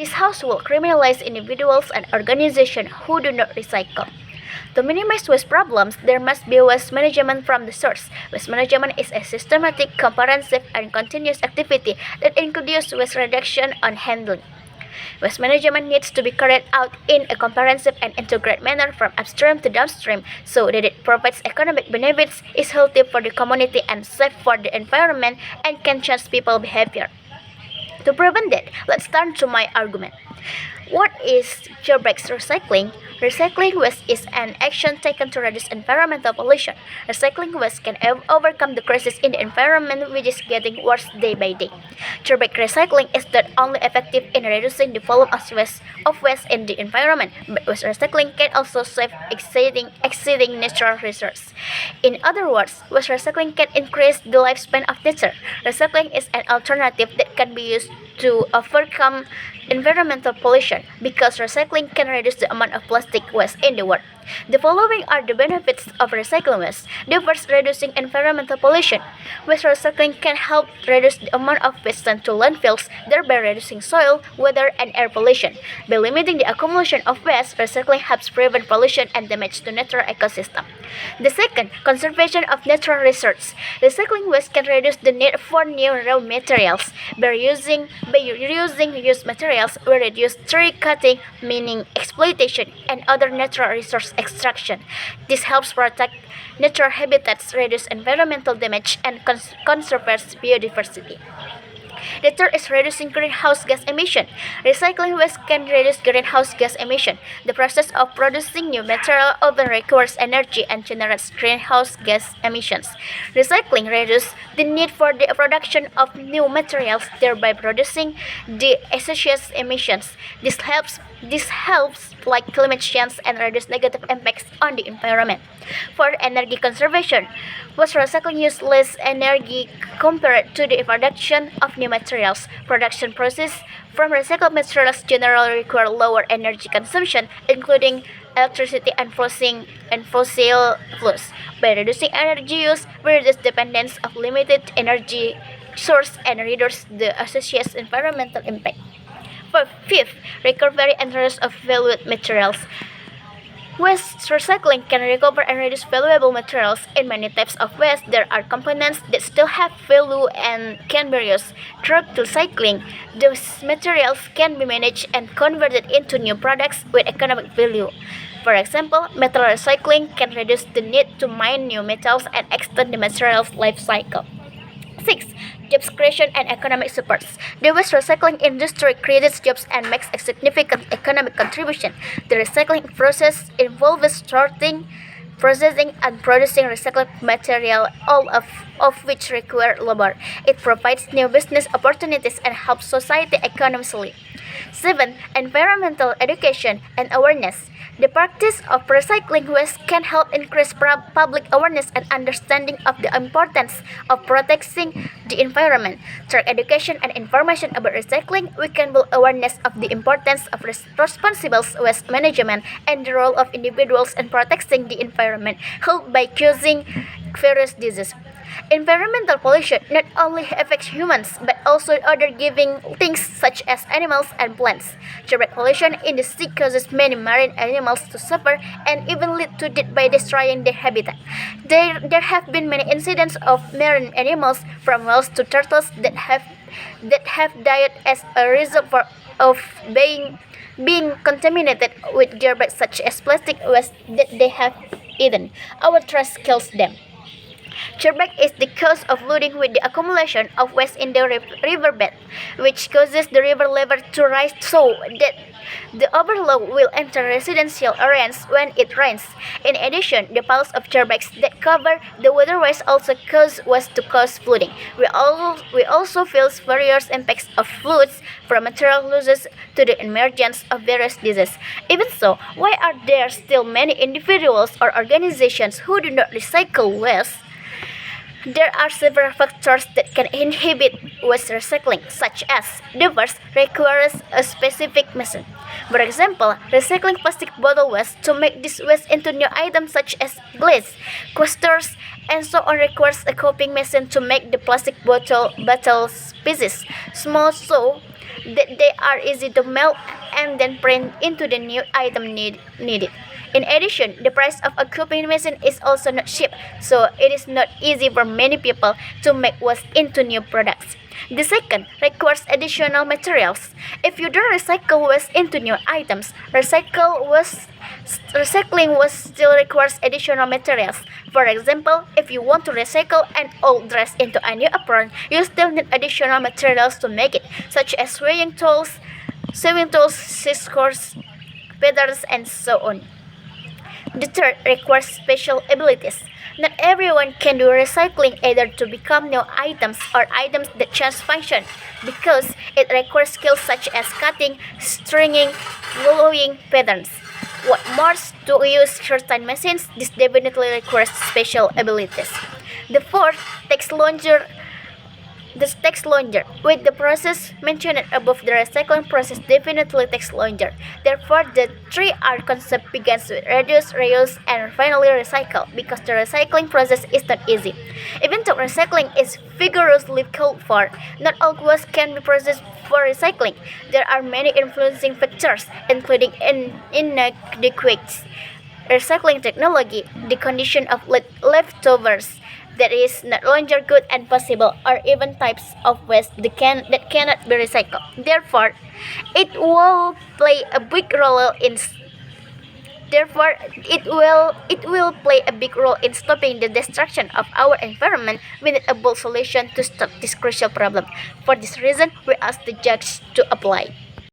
This house will criminalize individuals and organizations who do not recycle. To minimize waste problems, there must be waste management from the source. Waste management is a systematic, comprehensive, and continuous activity that includes waste reduction and handling. Waste management needs to be carried out in a comprehensive and integrated manner from upstream to downstream so that it provides economic benefits, is healthy for the community, and safe for the environment, and can change people's behavior. To prevent that, let's turn to my argument. What is Gearbreak's recycling? Recycling waste is an action taken to reduce environmental pollution. Recycling waste can overcome the crisis in the environment, which is getting worse day by day. Gearbreak recycling is not only effective in reducing the volume of waste in the environment, but waste recycling can also save exceeding natural resources. In other words, waste recycling can increase the lifespan of nature. Recycling is an alternative that can be used to overcome environmental pollution because recycling can reduce the amount of plastic waste in the world. The following are the benefits of recycling waste. The first, reducing environmental pollution. Waste recycling can help reduce the amount of waste sent to landfills, thereby reducing soil, water, and air pollution. By limiting the accumulation of waste, recycling helps prevent pollution and damage to natural ecosystem. The second, conservation of natural resources. Recycling waste can reduce the need for new raw materials. By reusing used materials, we reduce tree cutting, mining, exploitation, and other natural resource extraction. This helps protect natural habitats, reduce environmental damage, and conserves biodiversity. The third is reducing greenhouse gas emission. Recycling waste can reduce greenhouse gas emission. The process of producing new material often requires energy and generates greenhouse gas emissions. Recycling reduces the need for the production of new materials, thereby producing the associated emissions. This helps like climate change and reduce negative impacts on the environment. For energy conservation, waste recycling uses less energy compared to the production of new materials. Production process from recycled materials generally require lower energy consumption, including electricity and fossil fuels. By reducing energy use, we reduce dependence of limited energy source and reduce the associated environmental impact. Fifth, recovery and reuse of valued materials. Waste recycling can recover and reduce valuable materials. In many types of waste, there are components that still have value and can be reused. Through recycling, those materials can be managed and converted into new products with economic value. For example, metal recycling can reduce the need to mine new metals and extend the material's life cycle. 6. Jobs creation and economic supports. The waste recycling industry creates jobs and makes a significant economic contribution. The recycling process involves sorting, processing, and producing recycled material, all of which require labor. It provides new business opportunities and helps society economically. 7. Environmental education and awareness. The practice of recycling waste can help increase public awareness and understanding of the importance of protecting the environment. Through education and information about recycling, we can build awareness of the importance of responsible waste management and the role of individuals in protecting the environment, helped by causing various diseases. Environmental pollution not only affects humans but also other living things such as animals and plants. Direct pollution in the sea causes many marine animals to suffer and even lead to death by destroying their habitat. There have been many incidents of marine animals, from whales to turtles, that have died as a result of being contaminated with garbage such as plastic waste that they have eaten. Our trash kills them. Gearbreak is the cause of flooding with the accumulation of waste in the riverbed, which causes the river level to rise so that the overflow will enter residential areas when it rains. In addition, the piles of gearbreaks that cover the waterways also cause flooding. We also feel various impacts of floods, from material losses to the emergence of various diseases. Even so, why are there still many individuals or organizations who do not recycle waste? There are several factors that can inhibit waste recycling, such as the first requires a specific method. For example, recycling plastic bottle waste to make this waste into new items such as glass, coasters, and so on requires a coping machine to make the plastic bottles pieces small so that they are easy to melt and then print into the new item needed. In addition, the price of a copying machine is also not cheap, so it is not easy for many people to make waste into new products. The second requires additional materials. If you don't recycle waste into new items, recycling waste still requires additional materials. For example, if you want to recycle an old dress into a new apron, you still need additional materials to make it, such as sewing tools, scissors, feathers, and so on. The third requires special abilities. Not everyone can do recycling either to become new items or items that change function because it requires skills such as cutting, stringing, gluing patterns. What more to use certain machines, this definitely requires special abilities. The fourth, text launcher. This text launcher. With the process mentioned above, the recycling process definitely takes longer. Therefore, the 3R concept begins with reduce, reuse, and finally recycle because the recycling process is not easy. Even though recycling is vigorously called for, not all waste can be processed for recycling. There are many influencing factors, including inadequate recycling technology, the condition of leftovers that is not longer good and possible, or even types of waste that cannot be recycled. Therefore, it will play a big role in play a big role in stopping the destruction of our environment. We need a bold solution to stop this crucial problem. For this reason, we ask the judge to apply.